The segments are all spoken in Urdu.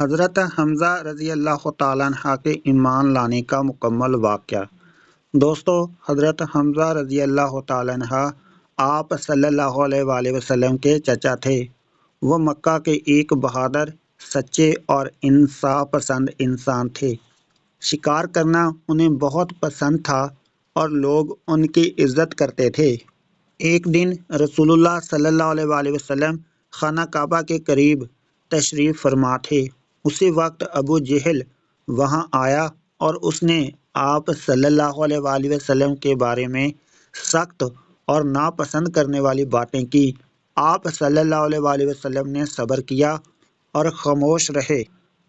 حضرت حمزہ رضی اللہ تعالیٰ عنہ کے ایمان لانے کا مکمل واقعہ۔ دوستو، حضرت حمزہ رضی اللہ تعالیٰ عنہ آپ صلی اللہ علیہ وآلہ وسلم کے چچا تھے۔ وہ مکہ کے ایک بہادر، سچے اور انصاف پسند انسان تھے۔ شکار کرنا انہیں بہت پسند تھا اور لوگ ان کی عزت کرتے تھے۔ ایک دن رسول اللہ صلی اللہ علیہ وآلہ وسلم خانہ کعبہ کے قریب تشریف فرما تھے۔ اسی وقت ابو جہل وہاں آیا اور اس نے آپ صلی اللہ علیہ وآلہ وسلم کے بارے میں سخت اور ناپسند کرنے والی باتیں کی۔ آپ صلی اللہ علیہ وآلہ وسلم نے صبر کیا اور خاموش رہے۔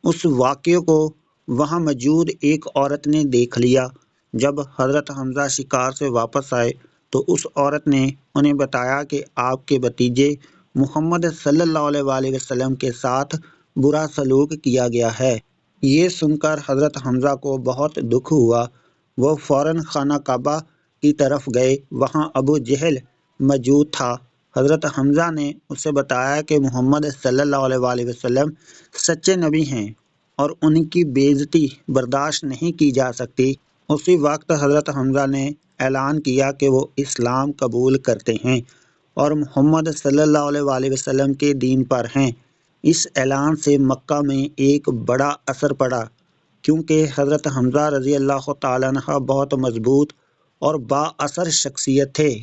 اس واقعے کو وہاں موجود ایک عورت نے دیکھ لیا۔ جب حضرت حمزہ شکار سے واپس آئے تو اس عورت نے انہیں بتایا کہ آپ کے بھتیجے محمد صلی اللہ علیہ وآلہ وسلم کے ساتھ برا سلوک کیا گیا ہے۔ یہ سن کر حضرت حمزہ کو بہت دکھ ہوا۔ وہ فوراً خانہ کعبہ کی طرف گئے۔ وہاں ابو جہل موجود تھا۔ حضرت حمزہ نے اسے بتایا کہ محمد صلی اللہ علیہ وآلہ وسلم سچے نبی ہیں اور ان کی بے عزتی برداشت نہیں کی جا سکتی۔ اسی وقت حضرت حمزہ نے اعلان کیا کہ وہ اسلام قبول کرتے ہیں اور محمد صلی اللہ علیہ وآلہ وسلم کے دین پر ہیں۔ اس اعلان سے مکہ میں ایک بڑا اثر پڑا، کیونکہ حضرت حمزہ رضی اللہ تعالیٰ عنہ بہت مضبوط اور با اثر شخصیت تھے۔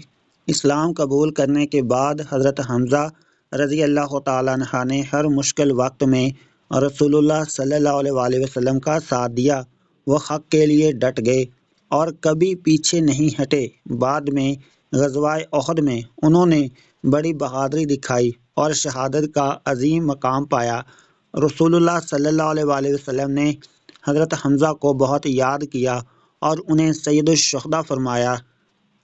اسلام قبول کرنے کے بعد حضرت حمزہ رضی اللہ تعالیٰ عنہ نے ہر مشکل وقت میں رسول اللہ صلی اللہ علیہ وآلہ وسلم کا ساتھ دیا۔ وہ حق کے لیے ڈٹ گئے اور کبھی پیچھے نہیں ہٹے۔ بعد میں غزوہ احد میں انہوں نے بڑی بہادری دکھائی اور شہادت کا عظیم مقام پایا۔ رسول اللہ صلی اللہ علیہ وآلہ وسلم نے حضرت حمزہ کو بہت یاد کیا اور انہیں سید الشہداء فرمایا۔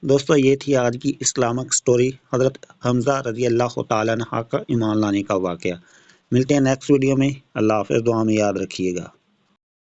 دوستو، یہ تھی آج کی اسلامک سٹوری، حضرت حمزہ رضی اللہ تعالیٰ عنہ کا ایمان لانے کا واقعہ۔ ملتے ہیں نیکسٹ ویڈیو میں۔ اللہ حافظ، دعا میں یاد رکھیے گا۔